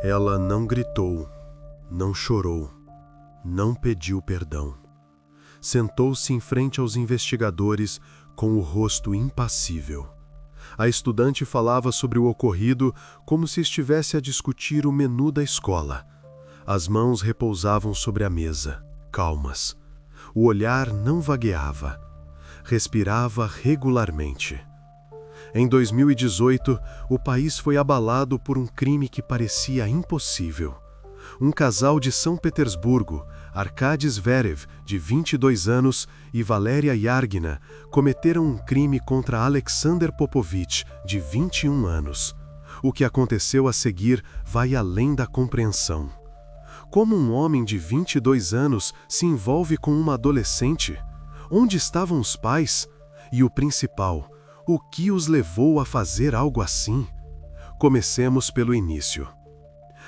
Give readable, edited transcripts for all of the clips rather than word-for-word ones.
Ela não gritou, não chorou, não pediu perdão. Sentou-se em frente aos investigadores com o rosto impassível. A estudante falava sobre o ocorrido como se estivesse a discutir o menu da escola. As mãos repousavam sobre a mesa, calmas. O olhar não vagueava. Respirava regularmente. Em 2018, o país foi abalado por um crime que parecia impossível. Um casal de São Petersburgo, Arkady Zverev, de 22 anos, e Valeria Yargina, cometeram um crime contra Alexander Popovich, de 21 anos. O que aconteceu a seguir vai além da compreensão. Como um homem de 22 anos se envolve com uma adolescente? Onde estavam os pais? E o principal, o que os levou a fazer algo assim? Comecemos pelo início.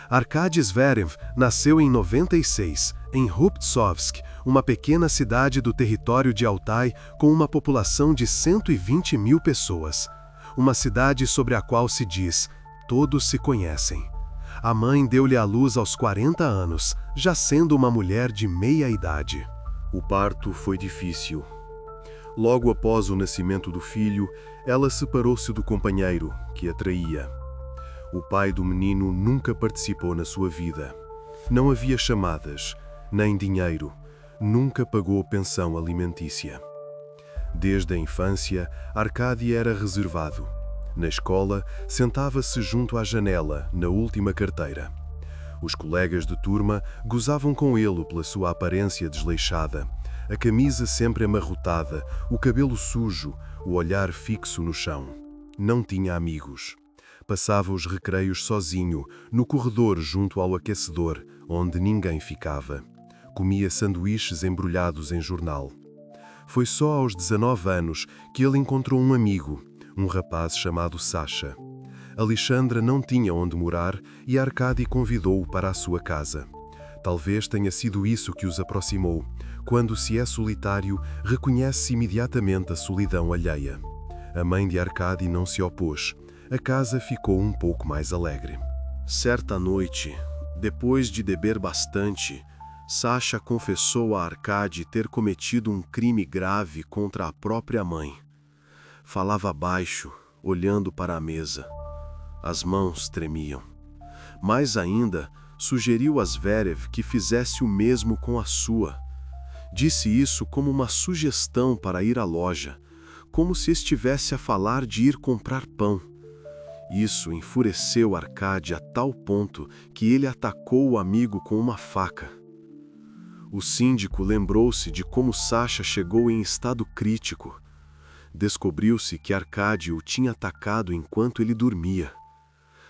Arkady Zverev nasceu em 96, em Rubtsovsk, uma pequena cidade do território de Altai com uma população de 120 mil pessoas. Uma cidade sobre a qual se diz, todos se conhecem. A mãe deu-lhe à luz aos 40 anos, já sendo uma mulher de meia idade. O parto foi difícil. Logo após o nascimento do filho, ela separou-se do companheiro, que a traía. O pai do menino nunca participou na sua vida. Não havia chamadas, nem dinheiro, nunca pagou pensão alimentícia. Desde a infância, Arkady era reservado. Na escola, sentava-se junto à janela, na última carteira. Os colegas de turma gozavam com ele pela sua aparência desleixada, a camisa sempre amarrotada, o cabelo sujo, o olhar fixo no chão. Não tinha amigos. Passava os recreios sozinho, no corredor junto ao aquecedor, onde ninguém ficava. Comia sanduíches embrulhados em jornal. Foi só aos 19 anos que ele encontrou um amigo, um rapaz chamado Sasha. Alexandra não tinha onde morar e Arkady convidou-o para a sua casa. Talvez tenha sido isso que os aproximou. Quando se é solitário, reconhece imediatamente a solidão alheia. A mãe de Arkady não se opôs. A casa ficou um pouco mais alegre. Certa noite, depois de beber bastante, Sasha confessou a Arkady ter cometido um crime grave contra a própria mãe. Falava baixo, olhando para a mesa. As mãos tremiam. Mais ainda, sugeriu a Zverev que fizesse o mesmo com a sua. Disse isso como uma sugestão para ir à loja, como se estivesse a falar de ir comprar pão. Isso enfureceu Arkady a tal ponto que ele atacou o amigo com uma faca. O síndico lembrou-se de como Sasha chegou em estado crítico. Descobriu-se que Arkady o tinha atacado enquanto ele dormia.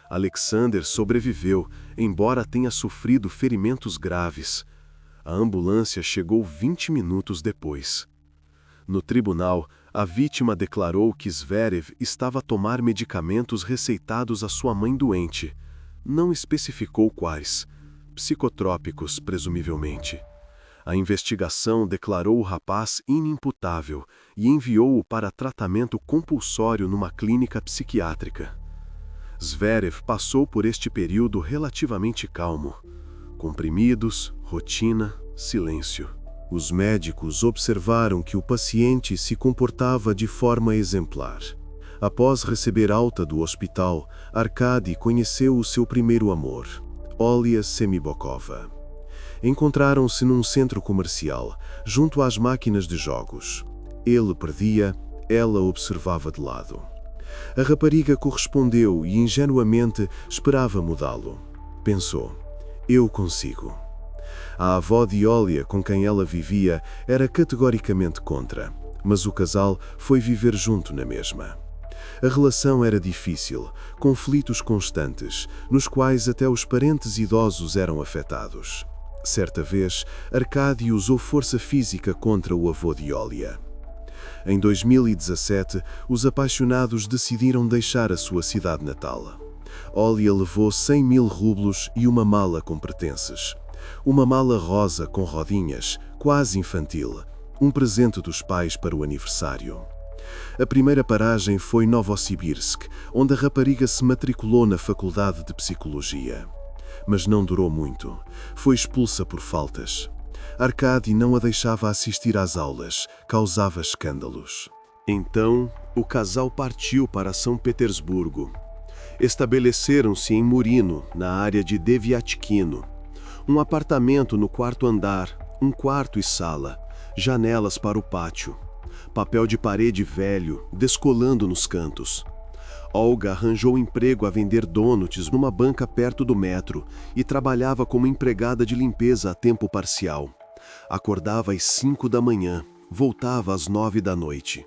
Alexander sobreviveu, embora tenha sofrido ferimentos graves. A ambulância chegou 20 minutos depois. No tribunal, a vítima declarou que Zverev estava a tomar medicamentos receitados à sua mãe doente. Não especificou quais. Psicotrópicos, presumivelmente. A investigação declarou o rapaz inimputável e enviou-o para tratamento compulsório numa clínica psiquiátrica. Zverev passou por este período relativamente calmo. Comprimidos, rotina, silêncio. Os médicos observaram que o paciente se comportava de forma exemplar. Após receber alta do hospital, Arkady conheceu o seu primeiro amor, Olya Semibokova. Encontraram-se num centro comercial, junto às máquinas de jogos. Ele perdia, ela observava de lado. A rapariga correspondeu e ingenuamente esperava mudá-lo. Pensou, eu consigo. A avó de Olya, com quem ela vivia, era categoricamente contra, mas o casal foi viver junto na mesma. A relação era difícil, conflitos constantes, nos quais até os parentes idosos eram afetados. Certa vez, Arkady usou força física contra o avô de Olya. Em 2017, os apaixonados decidiram deixar a sua cidade natal. Olya levou 100 mil rublos e uma mala com pertences. Uma mala rosa com rodinhas, quase infantil, um presente dos pais para o aniversário. A primeira paragem foi Novosibirsk, onde a rapariga se matriculou na Faculdade de Psicologia. Mas não durou muito. Foi expulsa por faltas. Arkady não a deixava assistir às aulas, causava escândalos. Então, o casal partiu para São Petersburgo. Estabeleceram-se em Murino, na área de Deviatkino. Um apartamento no 4º andar, um quarto e sala, janelas para o pátio. Papel de parede velho, descolando nos cantos. Olga arranjou emprego a vender donuts numa banca perto do metro e trabalhava como empregada de limpeza a tempo parcial. Acordava às 5 da manhã, voltava às 9 da noite.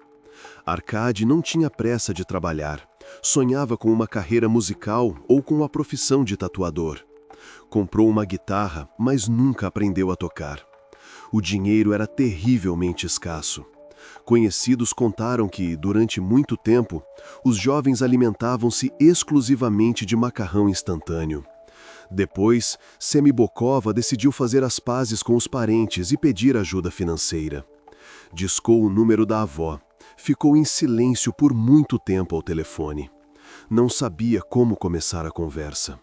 Arkady não tinha pressa de trabalhar. Sonhava com uma carreira musical ou com a profissão de tatuador. Comprou uma guitarra, mas nunca aprendeu a tocar. O dinheiro era terrivelmente escasso. Conhecidos contaram que, durante muito tempo, os jovens alimentavam-se exclusivamente de macarrão instantâneo. Depois, Semibokova decidiu fazer as pazes com os parentes e pedir ajuda financeira. Discou o número da avó. Ficou em silêncio por muito tempo ao telefone. Não sabia como começar a conversa.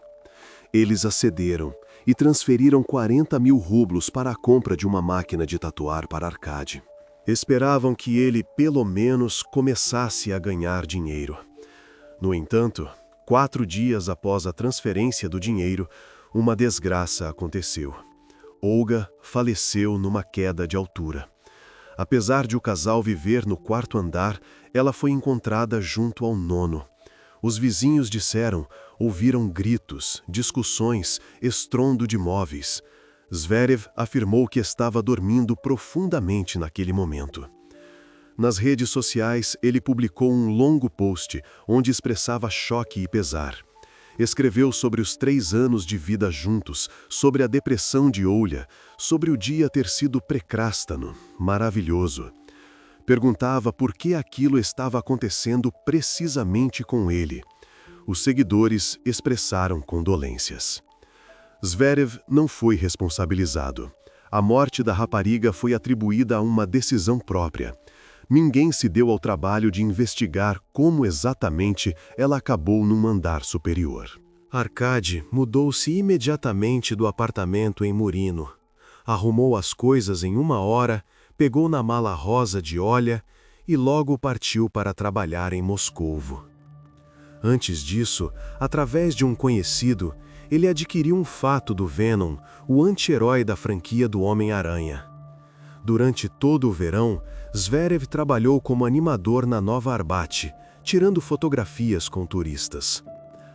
Eles acederam e transferiram 40.000 rublos para a compra de uma máquina de tatuar para Arkady. Esperavam que ele, pelo menos, começasse a ganhar dinheiro. No entanto, 4 dias após a transferência do dinheiro, uma desgraça aconteceu. Olga faleceu numa queda de altura. Apesar de o casal viver no 4º andar, ela foi encontrada junto ao 9º. Os vizinhos disseram, ouviram gritos, discussões, estrondo de móveis. Zverev afirmou que estava dormindo profundamente naquele momento. Nas redes sociais, ele publicou um longo post onde expressava choque e pesar. Escreveu sobre os 3 anos de vida juntos, sobre a depressão de Olha, sobre o dia ter sido precrástano, maravilhoso. Perguntava por que aquilo estava acontecendo precisamente com ele. Os seguidores expressaram condolências. Zverev não foi responsabilizado. A morte da rapariga foi atribuída a uma decisão própria. Ninguém se deu ao trabalho de investigar como exatamente ela acabou num andar superior. Arkady mudou-se imediatamente do apartamento em Murino. Arrumou as coisas em 1 hora, pegou na mala rosa de Olha e logo partiu para trabalhar em Moscovo. Antes disso, através de um conhecido, ele adquiriu um fato do Venom, o anti-herói da franquia do Homem-Aranha. Durante todo o verão, Zverev trabalhou como animador na Nova Arbat, tirando fotografias com turistas.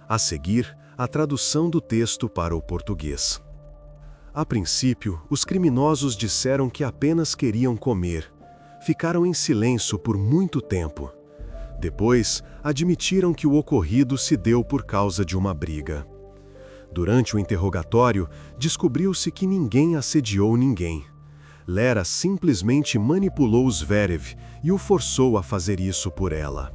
A seguir, a tradução do texto para o português. A princípio, os criminosos disseram que apenas queriam comer. Ficaram em silêncio por muito tempo. Depois, admitiram que o ocorrido se deu por causa de uma briga. Durante o interrogatório, descobriu-se que ninguém assediou ninguém. Lera simplesmente manipulou Zverev e o forçou a fazer isso por ela.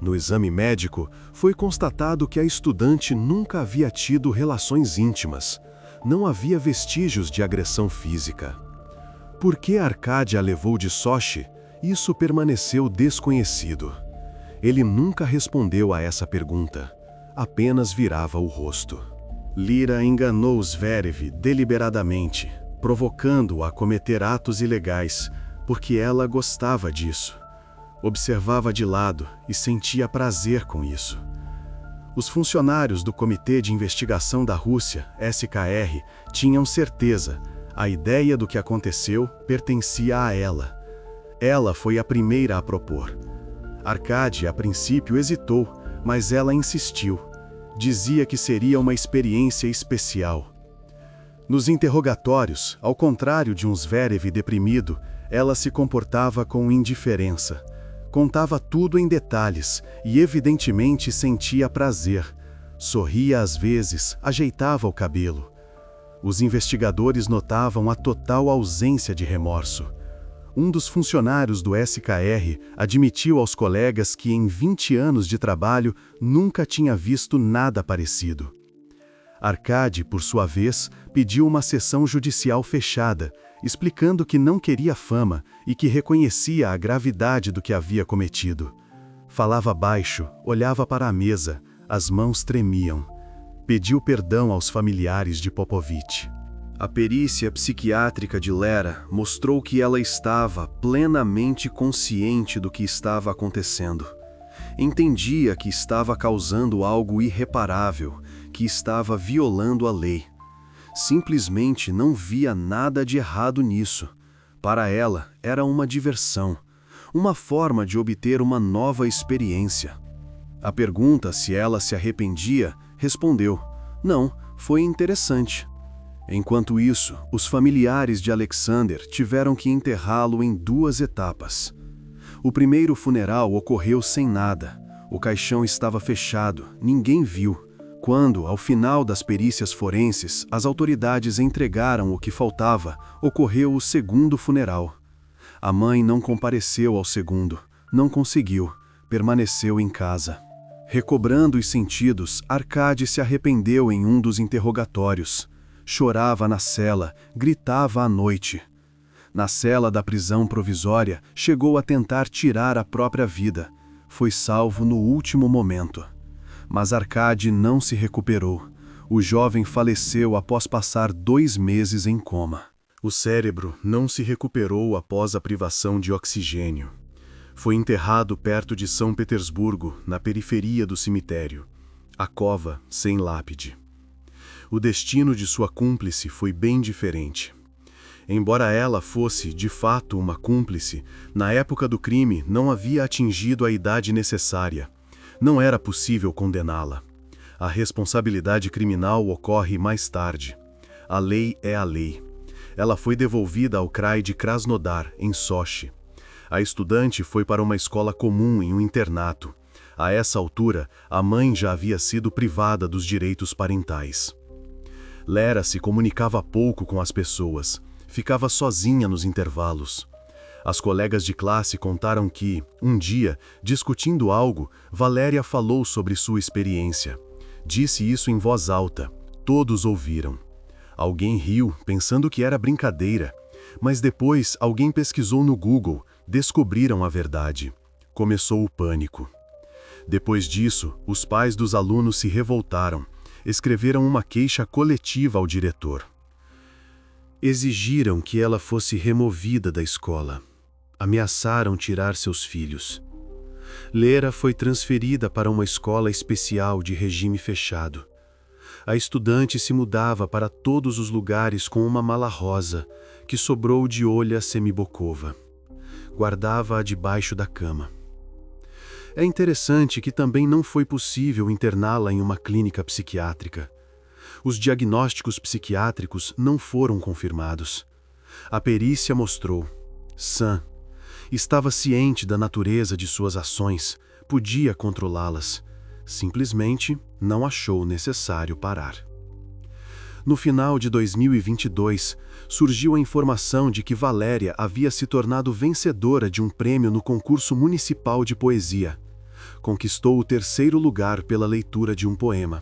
No exame médico, foi constatado que a estudante nunca havia tido relações íntimas. Não havia vestígios de agressão física. Por que Arkady a levou de Sochi? Isso permaneceu desconhecido. Ele nunca respondeu a essa pergunta. Apenas virava o rosto. Lira enganou Zverev deliberadamente, provocando-o a cometer atos ilegais, porque ela gostava disso. Observava de lado e sentia prazer com isso. Os funcionários do Comitê de Investigação da Rússia, SKR, tinham certeza. A ideia do que aconteceu pertencia a ela. Ela foi a primeira a propor. Arkady, a princípio, hesitou, mas ela insistiu. Dizia que seria uma experiência especial. Nos interrogatórios, ao contrário de um Zverev deprimido, ela se comportava com indiferença. Contava tudo em detalhes e evidentemente sentia prazer. Sorria às vezes, ajeitava o cabelo. Os investigadores notavam a total ausência de remorso. Um dos funcionários do SKR admitiu aos colegas que em 20 anos de trabalho nunca tinha visto nada parecido. Arkady, por sua vez, pediu uma sessão judicial fechada, explicando que não queria fama e que reconhecia a gravidade do que havia cometido. Falava baixo, olhava para a mesa, as mãos tremiam. pediu perdão aos familiares de Popovich. A perícia psiquiátrica de Lera mostrou que ela estava plenamente consciente do que estava acontecendo. Entendia que estava causando algo irreparável, que estava violando a lei. Simplesmente não via nada de errado nisso. Para ela, era uma diversão, uma forma de obter uma nova experiência. A pergunta se ela se arrependia, respondeu: não, foi interessante. Enquanto isso, os familiares de Alexander tiveram que enterrá-lo em 2 etapas. O primeiro funeral ocorreu sem nada. O caixão estava fechado, ninguém viu. Quando, ao final das perícias forenses, as autoridades entregaram o que faltava, ocorreu o segundo funeral. A mãe não compareceu ao segundo, não conseguiu, permaneceu em casa. Recobrando os sentidos, Arkady se arrependeu em um dos interrogatórios. Chorava na cela, gritava à noite. Na cela da prisão provisória, chegou a tentar tirar a própria vida. Foi salvo no último momento. Mas Arkady não se recuperou. O jovem faleceu após passar 2 meses em coma. O cérebro não se recuperou após a privação de oxigênio. Foi enterrado perto de São Petersburgo, na periferia do cemitério. A cova sem lápide. O destino de sua cúmplice foi bem diferente. Embora ela fosse, de fato, uma cúmplice, na época do crime não havia atingido a idade necessária. Não era possível condená-la. A responsabilidade criminal ocorre mais tarde. A lei é a lei. Ela foi devolvida ao Krai de Krasnodar, em Sochi. A estudante foi para uma escola comum em um internato. A essa altura, a mãe já havia sido privada dos direitos parentais. Lera se comunicava pouco com as pessoas. Ficava sozinha nos intervalos. As colegas de classe contaram que, um dia, discutindo algo, Valéria falou sobre sua experiência. Disse isso em voz alta. Todos ouviram. Alguém riu, pensando que era brincadeira. Mas depois, alguém pesquisou no Google. Descobriram a verdade. Começou o pânico. Depois disso, os pais dos alunos se revoltaram. Escreveram uma queixa coletiva ao diretor. Exigiram que ela fosse removida da escola. Ameaçaram tirar seus filhos. Lera foi transferida para uma escola especial de regime fechado. A estudante se mudava para todos os lugares com uma mala rosa, que sobrou de Olha Semibokova. Guardava-a debaixo da cama. É interessante que também não foi possível interná-la em uma clínica psiquiátrica. Os diagnósticos psiquiátricos não foram confirmados. A perícia mostrou: sã. Estava ciente da natureza de suas ações, podia controlá-las. Simplesmente não achou necessário parar. No final de 2022, surgiu a informação de que Valéria havia se tornado vencedora de um prêmio no concurso municipal de poesia. Conquistou o 3º lugar pela leitura de um poema.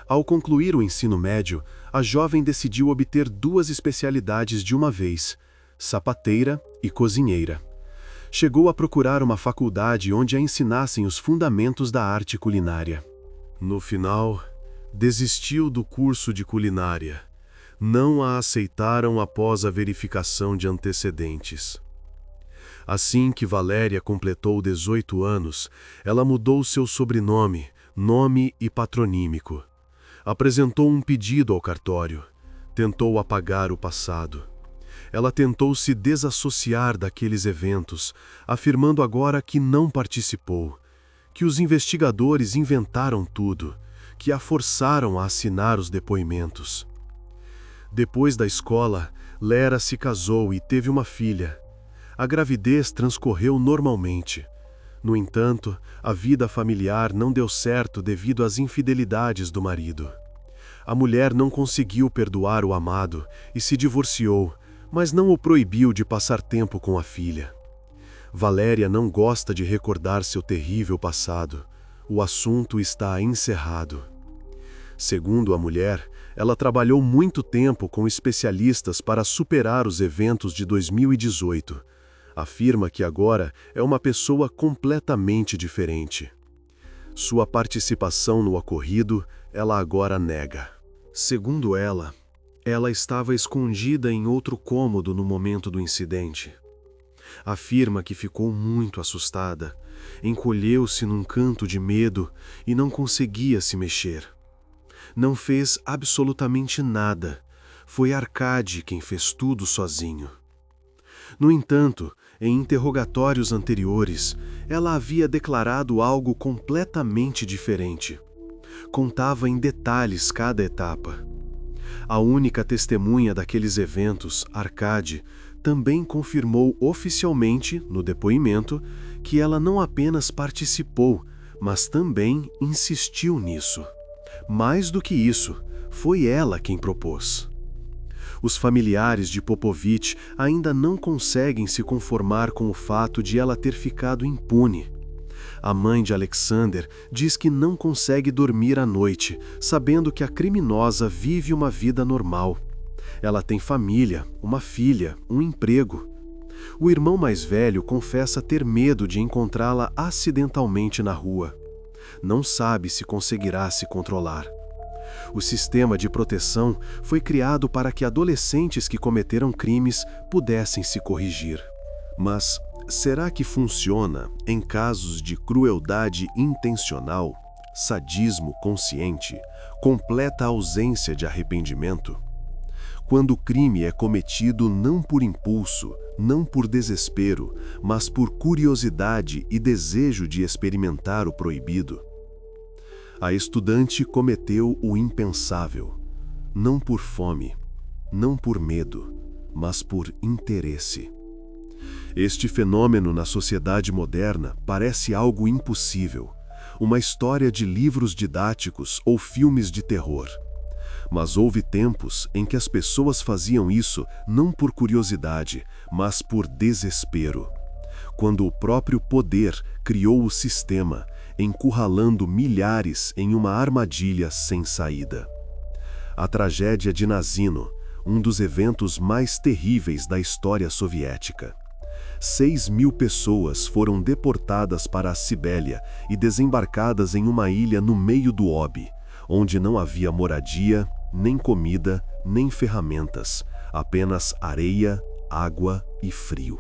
Ao concluir o ensino médio, a jovem decidiu obter 2 especialidades de uma vez: sapateira e cozinheira. Chegou a procurar uma faculdade onde a ensinassem os fundamentos da arte culinária. No final, desistiu do curso de culinária. Não a aceitaram após a verificação de antecedentes. Assim que Valéria completou 18 anos, ela mudou seu sobrenome, nome e patronímico. Apresentou um pedido ao cartório. Tentou apagar o passado. Ela tentou se desassociar daqueles eventos, afirmando agora que não participou, que os investigadores inventaram tudo, que a forçaram a assinar os depoimentos. Depois da escola, Lera se casou e teve uma filha. A gravidez transcorreu normalmente. No entanto, a vida familiar não deu certo devido às infidelidades do marido. A mulher não conseguiu perdoar o amado e se divorciou, mas não o proibiu de passar tempo com a filha. Valéria não gosta de recordar seu terrível passado. O assunto está encerrado. Segundo a mulher, ela trabalhou muito tempo com especialistas para superar os eventos de 2018. Afirma que agora é uma pessoa completamente diferente. Sua participação no ocorrido ela agora nega. Segundo ela estava escondida em outro cômodo no momento do incidente. Afirma que ficou muito assustada, encolheu-se num canto de medo e não conseguia se mexer. Não fez absolutamente nada. Foi Arkady quem fez tudo sozinho. No entanto, em interrogatórios anteriores, ela havia declarado algo completamente diferente. Contava em detalhes cada etapa. A única testemunha daqueles eventos, Arkady, também confirmou oficialmente, no depoimento, que ela não apenas participou, mas também insistiu nisso. Mais do que isso, foi ela quem propôs. Os familiares de Popovich ainda não conseguem se conformar com o fato de ela ter ficado impune. A mãe de Alexander diz que não consegue dormir à noite, sabendo que a criminosa vive uma vida normal. Ela tem família, uma filha, um emprego. O irmão mais velho confessa ter medo de encontrá-la acidentalmente na rua. Não sabe se conseguirá se controlar. O sistema de proteção foi criado para que adolescentes que cometeram crimes pudessem se corrigir. Mas será que funciona em casos de crueldade intencional, sadismo consciente, completa ausência de arrependimento? Quando o crime é cometido não por impulso, não por desespero, mas por curiosidade e desejo de experimentar o proibido. A estudante cometeu o impensável, não por fome, não por medo, mas por interesse. Este fenômeno na sociedade moderna parece algo impossível, uma história de livros didáticos ou filmes de terror. Mas houve tempos em que as pessoas faziam isso não por curiosidade, mas por desespero. Quando o próprio poder criou o sistema, encurralando milhares em uma armadilha sem saída. A tragédia de Nazino, um dos eventos mais terríveis da história soviética. 6.000 pessoas foram deportadas para a Sibéria e desembarcadas em uma ilha no meio do Obi, onde não havia moradia, nem comida, nem ferramentas, apenas areia, água e frio.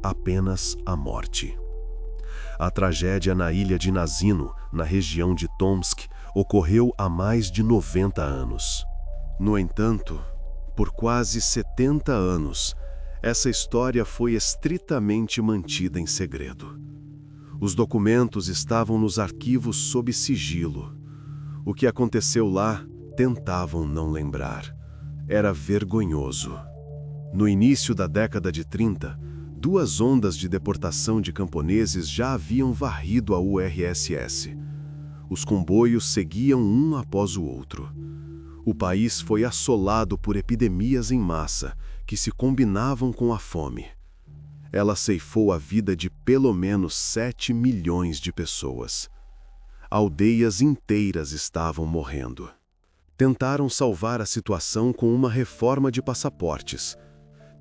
Apenas a morte. A tragédia na ilha de Nazino, na região de Tomsk, ocorreu há mais de 90 anos. No entanto, por quase 70 anos, essa história foi estritamente mantida em segredo. Os documentos estavam nos arquivos sob sigilo. O que aconteceu lá, tentavam não lembrar. Era vergonhoso. No início da década de 30, 2 ondas de deportação de camponeses já haviam varrido a URSS. Os comboios seguiam um após o outro. O país foi assolado por epidemias em massa, que se combinavam com a fome. Ela ceifou a vida de pelo menos 7 milhões de pessoas. Aldeias inteiras estavam morrendo. Tentaram salvar a situação com uma reforma de passaportes.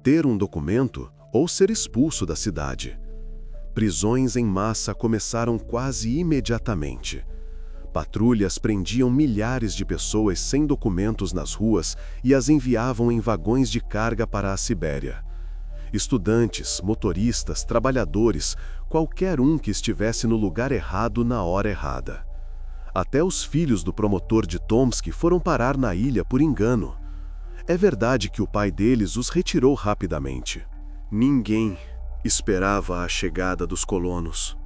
Ter um documento ou ser expulso da cidade. Prisões em massa começaram quase imediatamente. Patrulhas prendiam milhares de pessoas sem documentos nas ruas e as enviavam em vagões de carga para a Sibéria. Estudantes, motoristas, trabalhadores, qualquer um que estivesse no lugar errado na hora errada. Até os filhos do promotor de Tomsk foram parar na ilha por engano. É verdade que o pai deles os retirou rapidamente. Ninguém esperava a chegada dos colonos.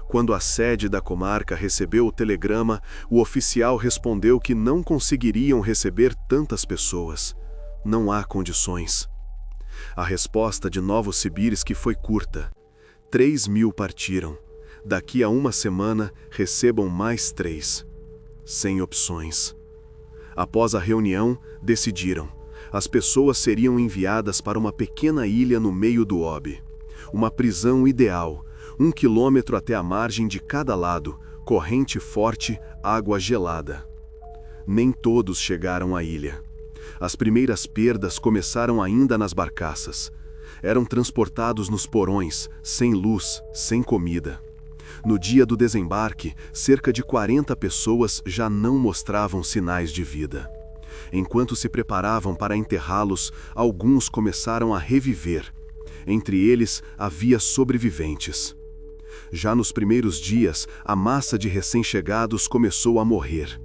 Quando a sede da comarca recebeu o telegrama, o oficial respondeu que não conseguiriam receber tantas pessoas. Não há condições. A resposta de Novosibirsk foi curta. 3.000 partiram. Daqui a uma semana, recebam mais 3. Sem opções. Após a reunião, decidiram. As pessoas seriam enviadas para uma pequena ilha no meio do Obi. Uma prisão ideal, 1 quilômetro até a margem de cada lado, corrente forte, água gelada. Nem todos chegaram à ilha. As primeiras perdas começaram ainda nas barcaças. Eram transportados nos porões, sem luz, sem comida. No dia do desembarque, cerca de 40 pessoas já não mostravam sinais de vida. Enquanto se preparavam para enterrá-los, alguns começaram a reviver. Entre eles, havia sobreviventes. Já nos primeiros dias, a massa de recém-chegados começou a morrer.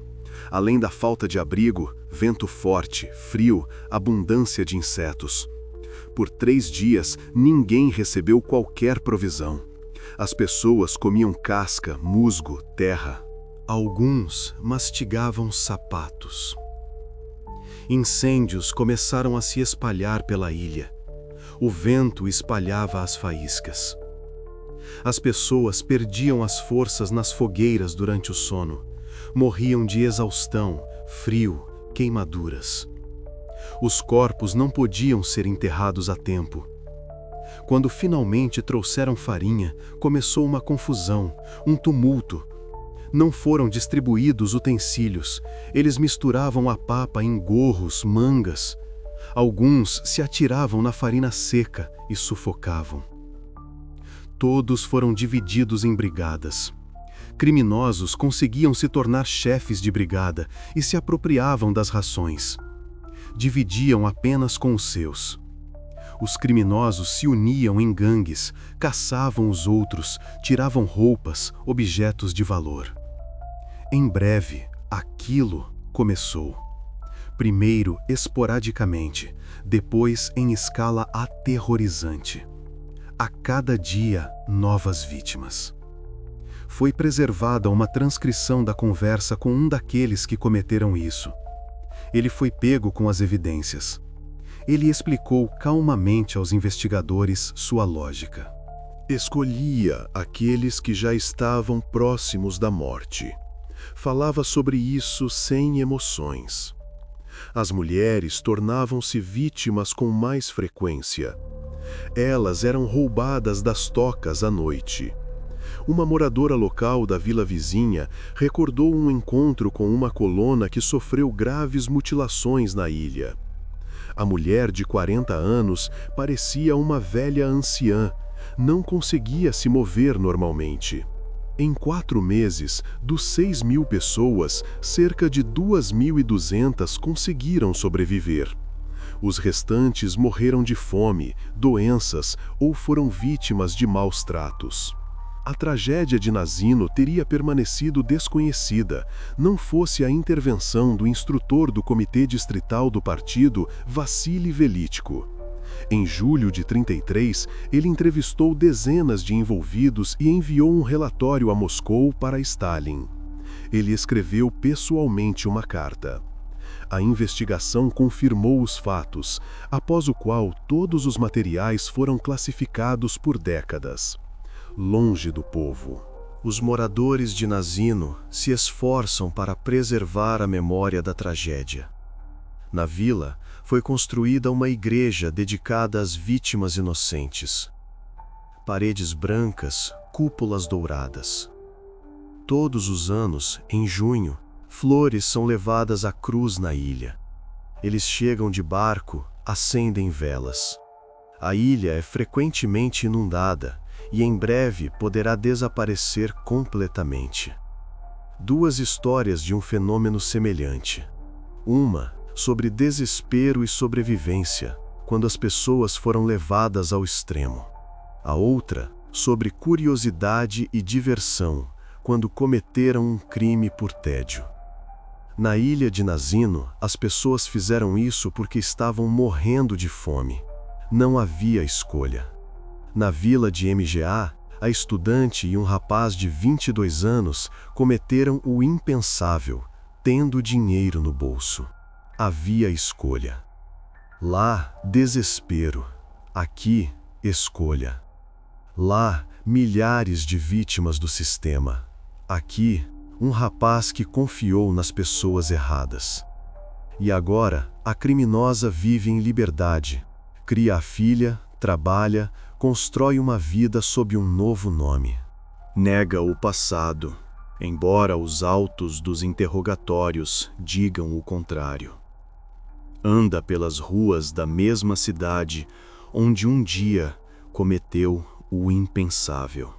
Além da falta de abrigo, vento forte, frio, abundância de insetos. Por 3 dias, ninguém recebeu qualquer provisão. As pessoas comiam casca, musgo, terra. Alguns mastigavam sapatos. Incêndios começaram a se espalhar pela ilha. O vento espalhava as faíscas. As pessoas perdiam as forças nas fogueiras durante o sono. Morriam de exaustão, frio, queimaduras. Os corpos não podiam ser enterrados a tempo. Quando finalmente trouxeram farinha, começou uma confusão, um tumulto. Não foram distribuídos utensílios. Eles misturavam a papa em gorros, mangas. Alguns se atiravam na farinha seca e sufocavam. Todos foram divididos em brigadas. Criminosos conseguiam se tornar chefes de brigada e se apropriavam das rações. Dividiam apenas com os seus. Os criminosos se uniam em gangues, caçavam os outros, tiravam roupas, objetos de valor. Em breve, aquilo começou. Primeiro esporadicamente, depois em escala aterrorizante. A cada dia, novas vítimas. Foi preservada uma transcrição da conversa com um daqueles que cometeram isso. Ele foi pego com as evidências. Ele explicou calmamente aos investigadores sua lógica. Escolhia aqueles que já estavam próximos da morte. Falava sobre isso sem emoções. As mulheres tornavam-se vítimas com mais frequência. Elas eram roubadas das tocas à noite. Uma moradora local da vila vizinha recordou um encontro com uma colona que sofreu graves mutilações na ilha. A mulher de 40 anos parecia uma velha anciã, não conseguia se mover normalmente. Em 4 meses, dos 6.000 pessoas, cerca de 2.200 conseguiram sobreviver. Os restantes morreram de fome, doenças ou foram vítimas de maus tratos. A tragédia de Nazino teria permanecido desconhecida, não fosse a intervenção do instrutor do Comitê Distrital do Partido, Vassili Velitko. Em julho de 33, ele entrevistou dezenas de envolvidos e enviou um relatório a Moscou para Stalin. Ele escreveu pessoalmente uma carta. A investigação confirmou os fatos, após o qual todos os materiais foram classificados por décadas. Longe do povo. Os moradores de Nazino se esforçam para preservar a memória da tragédia. Na vila, foi construída uma igreja dedicada às vítimas inocentes. Paredes brancas, cúpulas douradas. Todos os anos, em junho, flores são levadas à cruz na ilha. Eles chegam de barco, acendem velas. A ilha é frequentemente inundada e em breve poderá desaparecer completamente. 2 histórias de um fenômeno semelhante. Uma sobre desespero e sobrevivência, quando as pessoas foram levadas ao extremo. A outra sobre curiosidade e diversão, quando cometeram um crime por tédio. Na ilha de Nazino, as pessoas fizeram isso porque estavam morrendo de fome. Não havia escolha. Na vila de MGA, a estudante e um rapaz de 22 anos cometeram o impensável, tendo dinheiro no bolso. Havia escolha. Lá, desespero. Aqui, escolha. Lá, milhares de vítimas do sistema. Aqui, um rapaz que confiou nas pessoas erradas. E agora, a criminosa vive em liberdade. Cria a filha, trabalha, constrói uma vida sob um novo nome. Nega o passado, embora os autos dos interrogatórios digam o contrário. Anda pelas ruas da mesma cidade onde um dia cometeu o impensável.